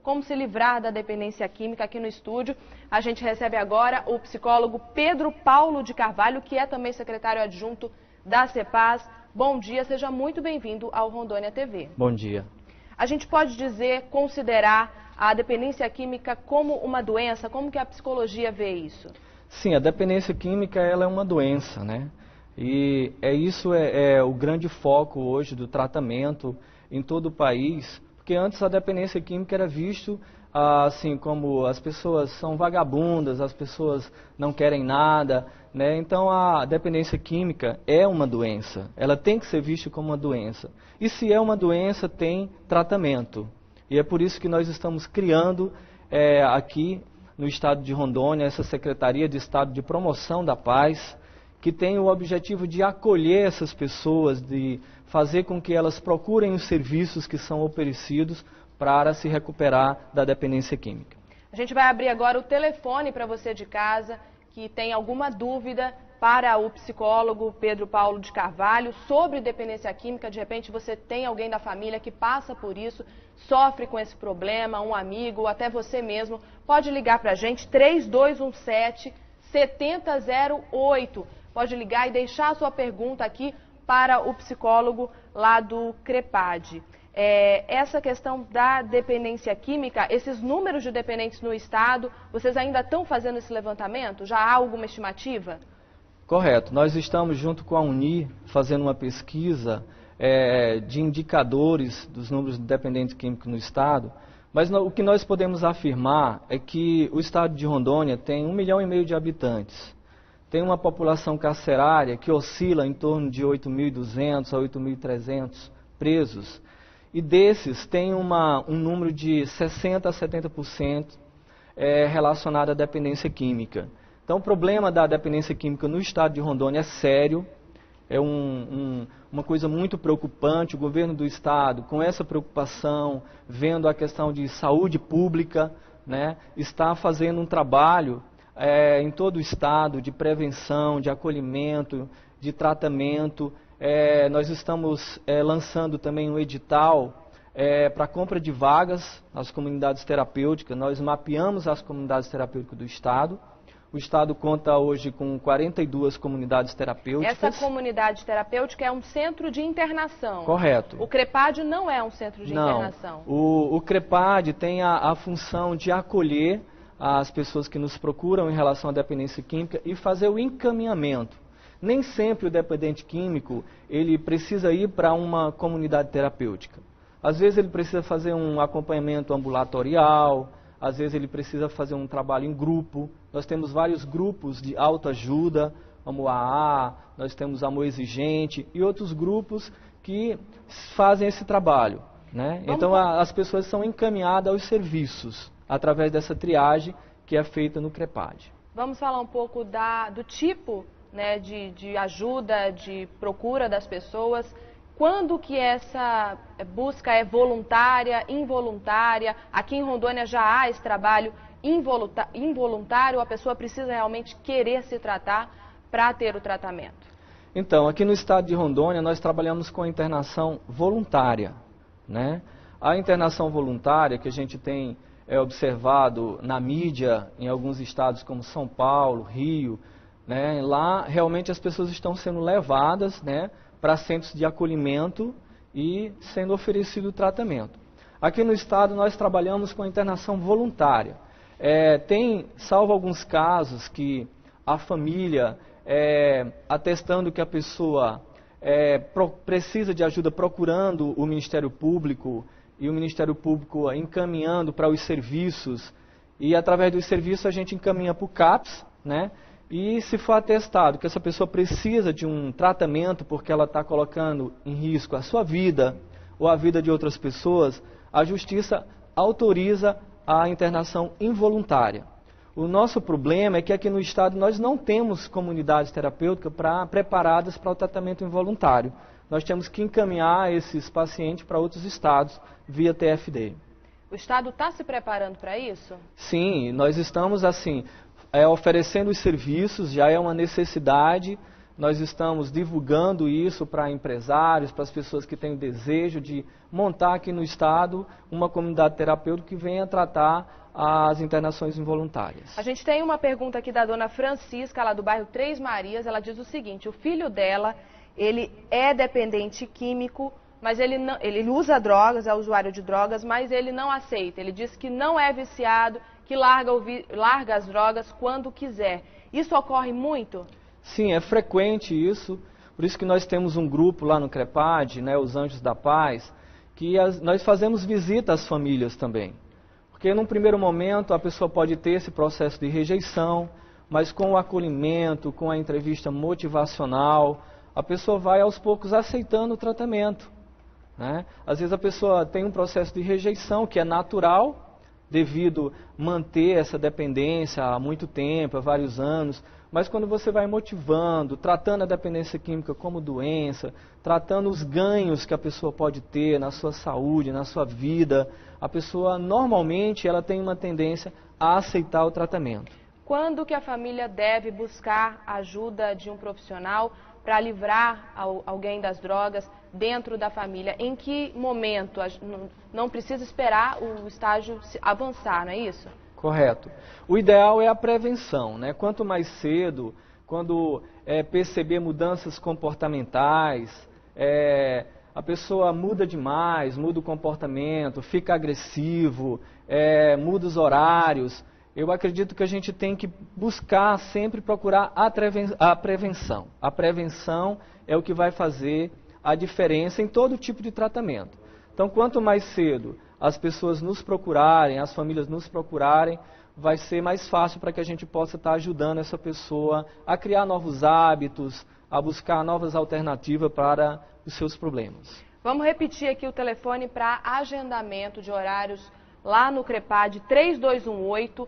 como se livrar da dependência química. Aqui no estúdio, a gente recebe agora o psicólogo Pedro Paulo de Carvalho, que é também secretário adjunto da CEPAS. Bom dia, seja muito bem-vindo ao Rondônia TV. Bom dia. A gente pode considerar a dependência química como uma doença? Como que a psicologia vê isso? Sim, a dependência química ela é uma doença, né? E isso é o grande foco hoje do tratamento em todo o país. Porque antes a dependência química era visto assim como as pessoas são vagabundas, as pessoas não querem nada, né? Então a dependência química é uma doença, ela tem que ser vista como uma doença. E se é uma doença, tem tratamento. E é por isso que nós estamos criando aqui no estado de Rondônia essa Secretaria de Estado de Promoção da Paz, que tem o objetivo de acolher essas pessoas, de fazer com que elas procurem os serviços que são oferecidos para se recuperar da dependência química. A gente vai abrir agora o telefone para você de casa que tem alguma dúvida para o psicólogo Pedro Paulo de Carvalho sobre dependência química. De repente você tem alguém da família que passa por isso, sofre com esse problema, um amigo, ou até você mesmo. Pode ligar para a gente, 3217-7008. Pode ligar e deixar a sua pergunta aqui para o psicólogo lá do CREPAD. Essa questão da dependência química, esses números de dependentes no estado, vocês ainda estão fazendo esse levantamento? Já há alguma estimativa? Correto. Nós estamos, junto com a UNI, fazendo uma pesquisa de indicadores dos números de dependentes químicos no estado, mas o que nós podemos afirmar é que o estado de Rondônia tem 1,5 milhão de habitantes. Tem uma população carcerária que oscila em torno de 8.200 a 8.300 presos. E desses tem um número de 60% a 70% relacionado à dependência química. Então o problema da dependência química no estado de Rondônia é sério, é uma coisa muito preocupante. O governo do estado, com essa preocupação, vendo a questão de saúde pública, né, está fazendo um trabalho em todo o estado de prevenção, de acolhimento, de tratamento. Nós estamos lançando também um edital para compra de vagas nas comunidades terapêuticas. Nós mapeamos as comunidades terapêuticas do estado. O estado conta hoje com 42 comunidades terapêuticas. Essa comunidade terapêutica é um centro de internação. Correto. O CREPAD não é um centro de internação. O CREPAD tem a função de acolher as pessoas que nos procuram em relação à dependência química e fazer o encaminhamento. Nem sempre o dependente químico ele precisa ir para uma comunidade terapêutica. Às vezes ele precisa fazer um acompanhamento ambulatorial, às vezes ele precisa fazer um trabalho em grupo. Nós temos vários grupos de autoajuda, como a AA, nós temos Amor Exigente e outros grupos que fazem esse trabalho, né? Então as pessoas são encaminhadas aos serviços através dessa triagem que é feita no CREPAD. Vamos falar um pouco do tipo, né, de ajuda, de procura das pessoas. Quando que essa busca é voluntária, involuntária? Aqui em Rondônia já há esse trabalho involuntário, a pessoa precisa realmente querer se tratar para ter o tratamento? Então, aqui no estado de Rondônia nós trabalhamos com a internação voluntária, né? A internação voluntária que a gente tem observado na mídia em alguns estados como São Paulo, Rio, né? Lá realmente as pessoas estão sendo levadas, né, para centros de acolhimento e sendo oferecido tratamento. Aqui no estado nós trabalhamos com a internação voluntária. Salvo alguns casos que a família, atestando que a pessoa precisa de ajuda, procurando o Ministério Público, e o Ministério Público encaminhando para os serviços, e através dos serviços a gente encaminha para o CAPS, né? E se for atestado que essa pessoa precisa de um tratamento porque ela está colocando em risco a sua vida ou a vida de outras pessoas, a Justiça autoriza a internação involuntária. O nosso problema é que aqui no estado nós não temos comunidades terapêuticas preparadas para o tratamento involuntário. Nós temos que encaminhar esses pacientes para outros estados via TFD. O estado está se preparando para isso? Sim, nós estamos assim oferecendo os serviços, já é uma necessidade, nós estamos divulgando isso para empresários, para as pessoas que têm o desejo de montar aqui no estado uma comunidade terapêutica que venha tratar as internações involuntárias. A gente tem uma pergunta aqui da dona Francisca, lá do bairro Três Marias. Ela diz o seguinte: o filho dela, ele é dependente químico, mas ele usa drogas, é usuário de drogas, mas ele não aceita. Ele diz que não é viciado, que larga as drogas quando quiser. Isso ocorre muito? Sim, é frequente isso. Por isso que nós temos um grupo lá no CREPAD, né, os Anjos da Paz, que nós fazemos visita às famílias também. Porque num primeiro momento a pessoa pode ter esse processo de rejeição, mas com o acolhimento, com a entrevista motivacional, a pessoa vai aos poucos aceitando o tratamento, né? Às vezes a pessoa tem um processo de rejeição que é natural, devido manter essa dependência há muito tempo, há vários anos, mas quando você vai motivando, tratando a dependência química como doença, tratando os ganhos que a pessoa pode ter na sua saúde, na sua vida, a pessoa normalmente ela tem uma tendência a aceitar o tratamento. Quando que a família deve buscar a ajuda de um profissional para livrar alguém das drogas dentro da família? Em que momento? Não precisa esperar o estágio avançar, não é isso? Correto. O ideal é a prevenção, né? Quanto mais cedo, quando perceber mudanças comportamentais, a pessoa muda demais, muda o comportamento, fica agressivo, muda os horários, eu acredito que a gente tem que buscar sempre procurar a prevenção. A prevenção é o que vai fazer a diferença em todo tipo de tratamento. Então, quanto mais cedo as pessoas nos procurarem, as famílias nos procurarem, vai ser mais fácil para que a gente possa estar ajudando essa pessoa a criar novos hábitos, a buscar novas alternativas para os seus problemas. Vamos repetir aqui o telefone para agendamento de horários lá no CREPAD, 3218-2963,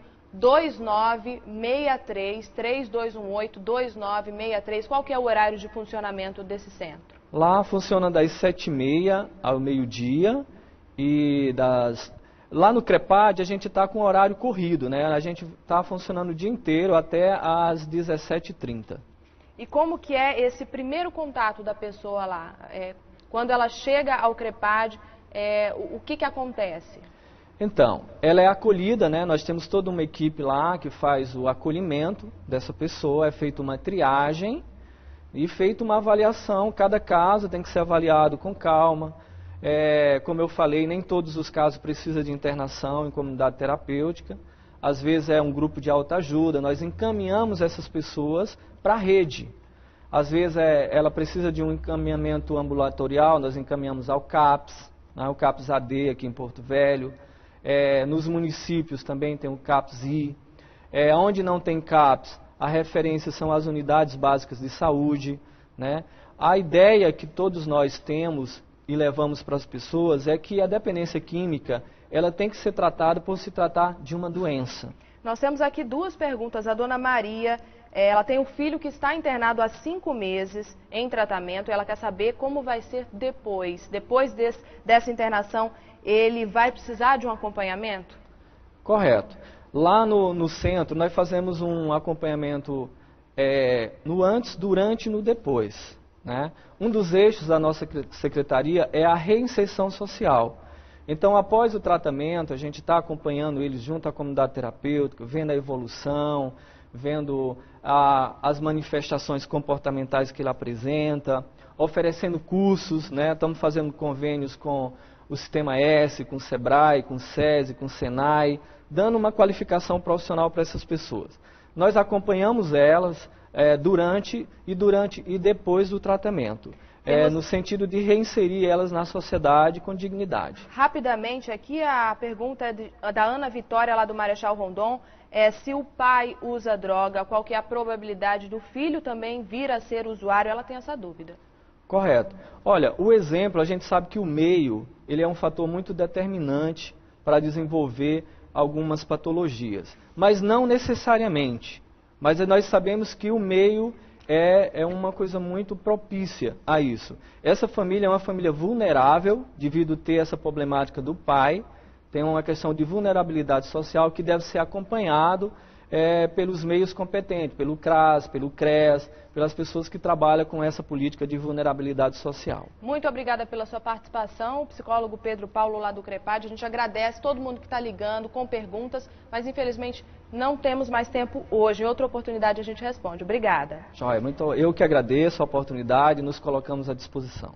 3218-2963. Qual que é o horário de funcionamento desse centro? Lá funciona das 7h30 ao meio-dia e lá no CREPAD a gente está com horário corrido, né? A gente está funcionando o dia inteiro até às 17h30. E como que é esse primeiro contato da pessoa lá? Quando ela chega ao CREPAD, o que acontece? Então, ela é acolhida, né? Nós temos toda uma equipe lá que faz o acolhimento dessa pessoa, é feita uma triagem e feita uma avaliação. Cada caso tem que ser avaliado com calma. Como eu falei, nem todos os casos precisam de internação em comunidade terapêutica. Às vezes é um grupo de autoajuda, nós encaminhamos essas pessoas para a rede. Às vezes ela precisa de um encaminhamento ambulatorial, nós encaminhamos ao CAPS, né, o CAPS AD aqui em Porto Velho. Nos municípios também tem o CAPS-I. Onde não tem CAPS, a referência são as unidades básicas de saúde, né? A ideia que todos nós temos e levamos para as pessoas é que a dependência química ela tem que ser tratada por se tratar de uma doença. Nós temos aqui duas perguntas. A dona Maria, ela tem um filho que está internado há 5 meses em tratamento. Ela quer saber como vai ser depois. Depois dessa internação, ele vai precisar de um acompanhamento? Correto. Lá no centro, nós fazemos um acompanhamento no antes, durante e no depois, né? Um dos eixos da nossa secretaria é a reinserção social. Então, após o tratamento, a gente está acompanhando eles junto à comunidade terapêutica, vendo a evolução, vendo as manifestações comportamentais que ele apresenta, oferecendo cursos, né? Estamos fazendo convênios com o Sistema S, com o SEBRAE, com o SESI, com o SENAI, dando uma qualificação profissional para essas pessoas. Nós acompanhamos elas durante e depois do tratamento, no sentido de reinserir elas na sociedade com dignidade. Rapidamente, aqui a pergunta é da Ana Vitória, lá do Marechal Rondon. Se o pai usa droga, qual que é a probabilidade do filho também vir a ser usuário? Ela tem essa dúvida. Correto. Olha, o exemplo, a gente sabe que o meio, ele é um fator muito determinante para desenvolver algumas patologias, mas não necessariamente. Mas nós sabemos que o meio é uma coisa muito propícia a isso. Essa família é uma família vulnerável, devido a ter essa problemática do pai, tem uma questão de vulnerabilidade social que deve ser acompanhado pelos meios competentes, pelo CRAS, pelo CREAS, pelas pessoas que trabalham com essa política de vulnerabilidade social. Muito obrigada pela sua participação, o psicólogo Pedro Paulo lá do CREPAD. A gente agradece todo mundo que está ligando com perguntas, mas infelizmente não temos mais tempo hoje. Em outra oportunidade a gente responde. Obrigada. Joia, eu que agradeço a oportunidade e nos colocamos à disposição.